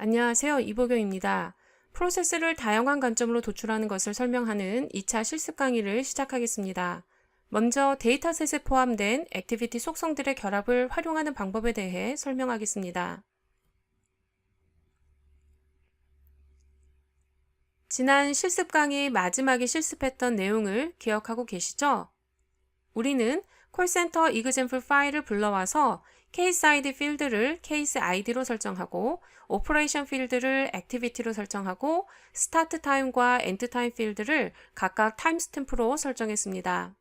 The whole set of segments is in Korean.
안녕하세요. 이보경입니다. 프로세스를 다양한 관점으로 도출하는 것을 설명하는 2차 실습 강의를 시작하겠습니다. 먼저 데이터셋에 포함된 액티비티 속성들의 결합을 활용하는 방법에 대해 설명하겠습니다. 지난 실습 강의 마지막에 실습했던 내용을 기억하고 계시죠? 우리는 콜센터 example 파일을 불러와서 케이스 아이디 필드를 케이스 아이디로 설정하고 오퍼레이션 필드를 액티비티로 설정하고 스타트 타임과 엔드 타임 필드를 각각 타임 스탬프로 설정했습니다.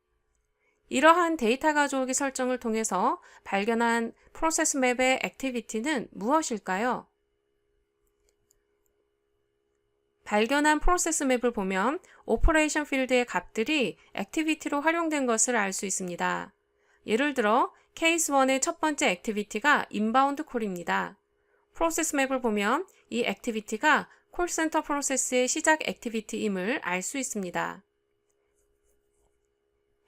이러한 데이터 가져오기 설정을 통해서 발견한 프로세스 맵의 액티비티는 무엇일까요? 발견한 프로세스 맵을 보면 오퍼레이션 필드의 값들이 액티비티로 활용된 것을 알 수 있습니다. 예를 들어 케이스 1의 첫 번째 액티비티가 인바운드 콜입니다. 프로세스 맵을 보면 이 액티비티가 콜센터 프로세스의 시작 액티비티임을 알 수 있습니다.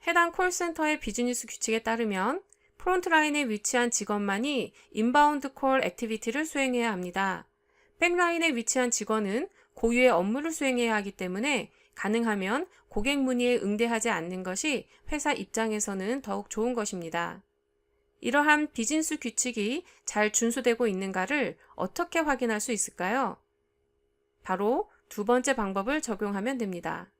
해당 콜센터의 비즈니스 규칙에 따르면 프론트라인에 위치한 직원만이 인바운드 콜 액티비티를 수행해야 합니다. 백라인에 위치한 직원은 고유의 업무를 수행해야 하기 때문에 가능하면 고객 문의에 응대하지 않는 것이 회사 입장에서는 더욱 좋은 것입니다. 이러한 비즈니스 규칙이 잘 준수되고 있는가를 어떻게 확인할 수 있을까요? 바로 두 번째 방법을 적용하면 됩니다.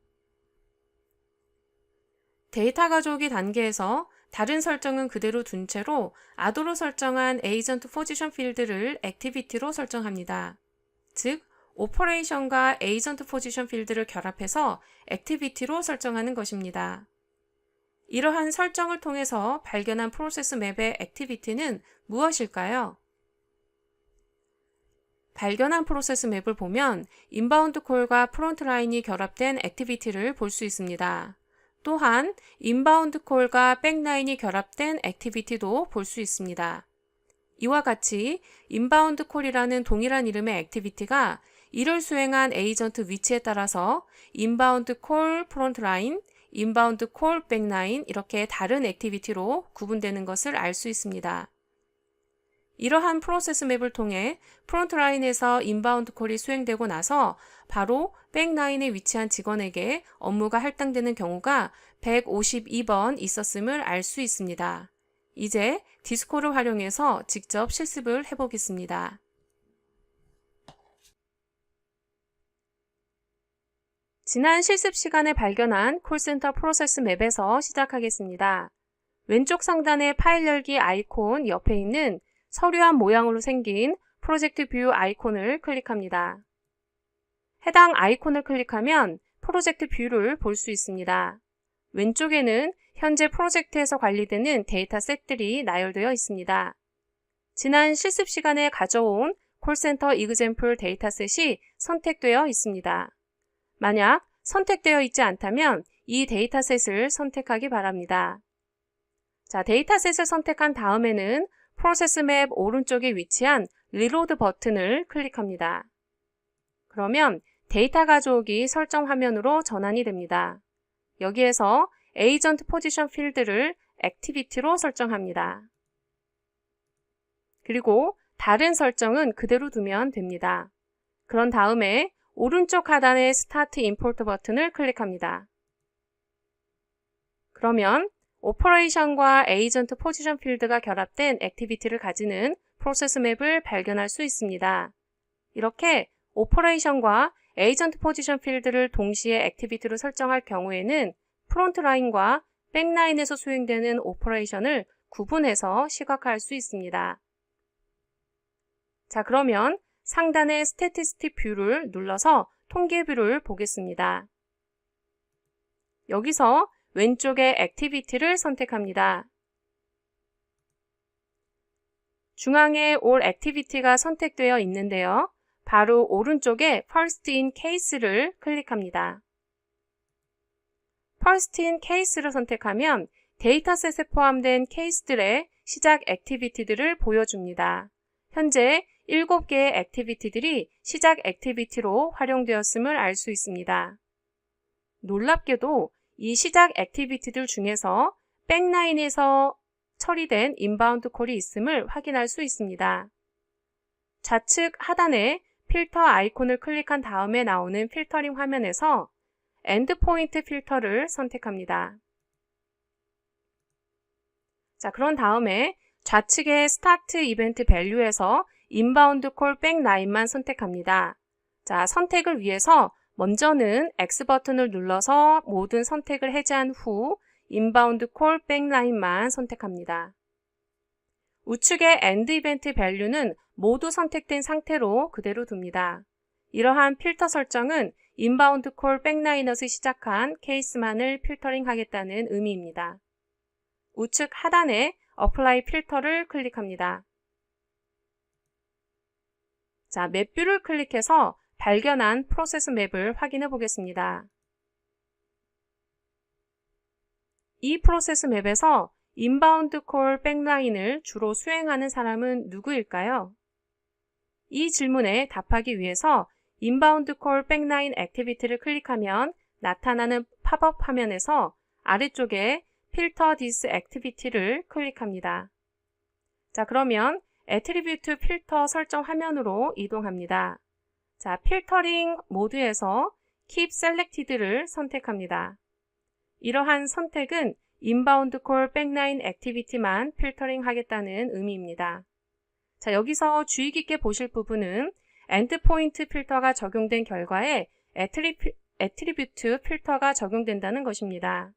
데이터 가져오기 단계에서 다른 설정은 그대로 둔 채로 아도로 설정한 에이전트 포지션 필드를 액티비티로 설정합니다. 즉, 오퍼레이션과 에이전트 포지션 필드를 결합해서 액티비티로 설정하는 것입니다. 이러한 설정을 통해서 발견한 프로세스 맵의 액티비티는 무엇일까요? 발견한 프로세스 맵을 보면 인바운드 콜과 프론트 라인이 결합된 액티비티를 볼 수 있습니다. 또한 인바운드 콜과 백라인이 결합된 액티비티도 볼 수 있습니다. 이와 같이 인바운드 콜이라는 동일한 이름의 액티비티가 이를 수행한 에이전트 위치에 따라서 인바운드 콜 프론트 라인, 인바운드 콜 백라인 이렇게 다른 액티비티로 구분되는 것을 알 수 있습니다. 이러한 프로세스 맵을 통해 프론트 라인에서 인바운드 콜이 수행되고 나서 바로 백라인에 위치한 직원에게 업무가 할당되는 경우가 152번 있었음을 알 수 있습니다. 이제 디스코를 활용해서 직접 실습을 해보겠습니다. 지난 실습 시간에 발견한 콜센터 프로세스 맵에서 시작하겠습니다. 왼쪽 상단의 파일 열기 아이콘 옆에 있는 서류함 모양으로 생긴 프로젝트 뷰 아이콘을 클릭합니다. 해당 아이콘을 클릭하면 프로젝트 뷰를 볼 수 있습니다. 왼쪽에는 현재 프로젝트에서 관리되는 데이터셋들이 나열되어 있습니다. 지난 실습 시간에 가져온 콜센터 example 데이터셋이 선택되어 있습니다. 만약 선택되어 있지 않다면 이 데이터셋을 선택하기 바랍니다. 자, 데이터셋을 선택한 다음에는 프로세스 맵 오른쪽에 위치한 리로드 버튼을 클릭합니다. 그러면 데이터 가져오기 설정 화면으로 전환이 됩니다. 여기에서 에이전트 포지션 필드를 액티비티로 설정합니다. 그리고 다른 설정은 그대로 두면 됩니다. 그런 다음에 오른쪽 하단의 스타트 임포트 버튼을 클릭합니다. 그러면 오퍼레이션과 에이전트 포지션 필드가 결합된 액티비티를 가지는 프로세스 맵을 발견할 수 있습니다. 이렇게 오퍼레이션과 에이전트 포지션 필드를 동시에 액티비티로 설정할 경우에는 프론트 라인과 백 라인에서 수행되는 오퍼레이션을 구분해서 시각화할 수 있습니다. 자, 그러면 상단의 스태티스틱 뷰를 눌러서 통계 뷰를 보겠습니다. 여기서 왼쪽에 액티비티를 선택합니다. 중앙에 All Activity가 선택되어 있는데요. 바로 오른쪽에 First in Case를 클릭합니다. First in Case를 선택하면 데이터셋에 포함된 케이스들의 시작 액티비티들을 보여줍니다. 현재 7개의 액티비티들이 시작 액티비티로 활용되었음을 알 수 있습니다. 놀랍게도 이 시작 액티비티들 중에서 백라인에서 처리된 인바운드 콜이 있음을 확인할 수 있습니다. 좌측 하단에 필터 아이콘을 클릭한 다음에 나오는 필터링 화면에서 엔드포인트 필터를 선택합니다. 자, 그런 다음에 좌측의 스타트 이벤트 밸류에서 인바운드 콜 백 라인만 선택합니다. 자, 선택을 위해서 먼저는 X 버튼을 눌러서 모든 선택을 해제한 후 인바운드 콜 백 라인만 선택합니다. 우측의 엔드 이벤트 밸류는 모두 선택된 상태로 그대로 둡니다. 이러한 필터 설정은 인바운드 콜 백라인에서 시작한 케이스만을 필터링 하겠다는 의미입니다. 우측 하단에 어플라이 필터를 클릭합니다. 자, 맵뷰를 클릭해서 발견한 프로세스 맵을 확인해 보겠습니다. 이 프로세스 맵에서 인바운드 콜 백라인을 주로 수행하는 사람은 누구일까요? 이 질문에 답하기 위해서 인바운드 콜 백라인 액티비티를 클릭하면 나타나는 팝업 화면에서 아래쪽에 필터 디스 액티비티를 클릭합니다. 자, 그러면 애트리뷰트 필터 설정 화면으로 이동합니다. 자, 필터링 모드에서 Keep Selected를 선택합니다. 이러한 선택은 인바운드 콜 백라인 액티비티만 필터링 하겠다는 의미입니다. 자, 여기서 주의 깊게 보실 부분은 엔드포인트 필터가 적용된 결과에 애트리뷰트 필터가 적용된다는 것입니다.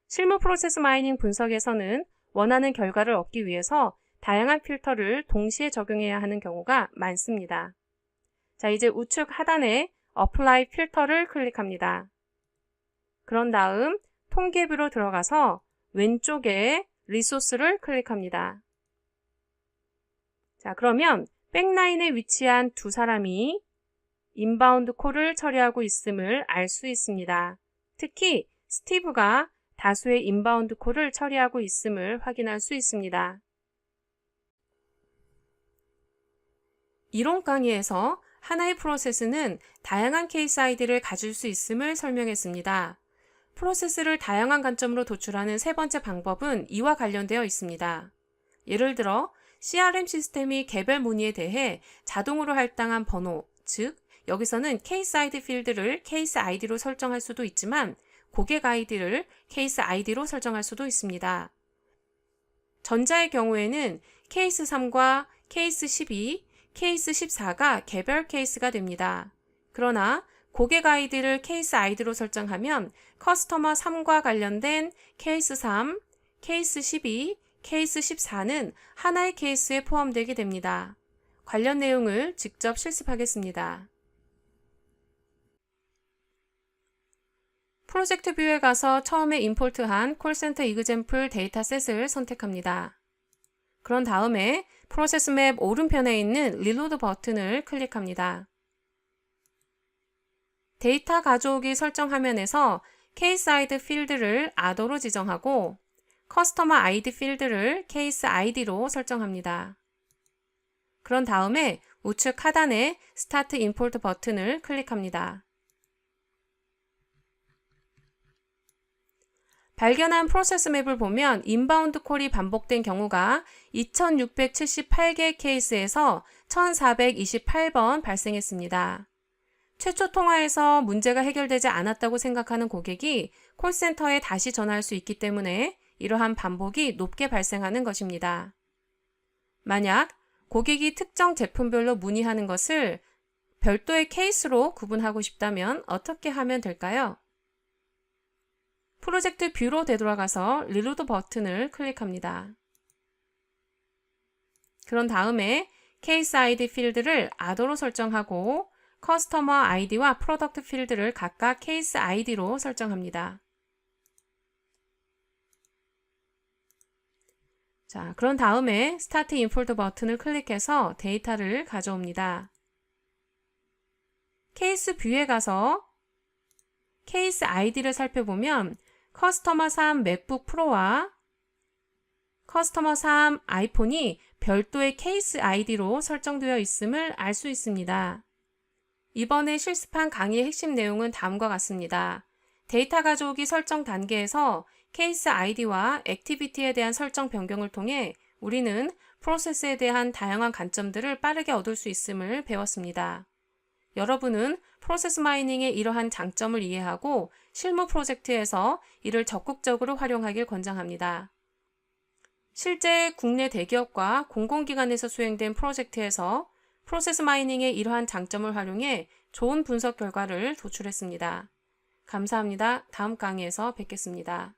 실무 프로세스 마이닝 분석에서는 원하는 결과를 얻기 위해서 다양한 필터를 동시에 적용해야 하는 경우가 많습니다. 자, 이제 우측 하단에 어플라이 필터를 클릭합니다. 그런 다음 통계뷰로 들어가서 왼쪽에 리소스를 클릭합니다. 자, 그러면 백라인에 위치한 두 사람이 인바운드 콜을 처리하고 있음을 알 수 있습니다. 특히 스티브가 다수의 인바운드 콜을 처리하고 있음을 확인할 수 있습니다. 이론 강의에서 하나의 프로세스는 다양한 케이스 아이디를 가질 수 있음을 설명했습니다. 프로세스를 다양한 관점으로 도출하는 세 번째 방법은 이와 관련되어 있습니다. 예를 들어 CRM 시스템이 개별 문의에 대해 자동으로 할당한 번호, 즉 여기서는 케이스 아이디 필드를 케이스 아이디로 설정할 수도 있지만 고객 아이디를 케이스 아이디로 설정할 수도 있습니다. 전자의 경우에는 케이스 3과 케이스 12, 케이스 14가 개별 케이스가 됩니다. 그러나 고객 아이디를 케이스 아이디로 설정하면 커스터머 3과 관련된 케이스 3, 케이스 12, 케이스 14는 하나의 케이스에 포함되게 됩니다. 관련 내용을 직접 실습하겠습니다. 프로젝트 뷰에 가서 처음에 임포트한 콜센터 이그젬플 데이터셋을 선택합니다. 그런 다음에 프로세스 맵 오른편에 있는 리로드 버튼을 클릭합니다. 데이터 가져오기 설정 화면에서 케이스 아이디 필드를 아더로 지정하고 커스터머 아이디 필드를 케이스 아이디로 설정합니다. 그런 다음에 우측 하단에 스타트 임포트 버튼을 클릭합니다. 발견한 프로세스 맵을 보면 인바운드 콜이 반복된 경우가 2678개 케이스에서 1428번 발생했습니다. 최초 통화에서 문제가 해결되지 않았다고 생각하는 고객이 콜센터에 다시 전화할 수 있기 때문에 이러한 반복이 높게 발생하는 것입니다. 만약 고객이 특정 제품별로 문의하는 것을 별도의 케이스로 구분하고 싶다면 어떻게 하면 될까요? 프로젝트 뷰로 되돌아가서 리로드 버튼을 클릭합니다. 그런 다음에 케이스 아이디 필드를 아더로 설정하고 커스터머 아이디와 프로덕트 필드를 각각 케이스 아이디로 설정합니다. 자, 그런 다음에 스타트 임포트 버튼을 클릭해서 데이터를 가져옵니다. 케이스 뷰에 가서 케이스 아이디를 살펴보면 커스터머 3 맥북 프로와 커스터머 3 아이폰이 별도의 케이스 아이디로 설정되어 있음을 알 수 있습니다. 이번에 실습한 강의의 핵심 내용은 다음과 같습니다. 데이터 가져오기 설정 단계에서 케이스 아이디와 액티비티에 대한 설정 변경을 통해 우리는 프로세스에 대한 다양한 관점들을 빠르게 얻을 수 있음을 배웠습니다. 여러분은 프로세스 마이닝의 이러한 장점을 이해하고 실무 프로젝트에서 이를 적극적으로 활용하길 권장합니다. 실제 국내 대기업과 공공기관에서 수행된 프로젝트에서 프로세스 마이닝의 이러한 장점을 활용해 좋은 분석 결과를 도출했습니다. 감사합니다. 다음 강의에서 뵙겠습니다.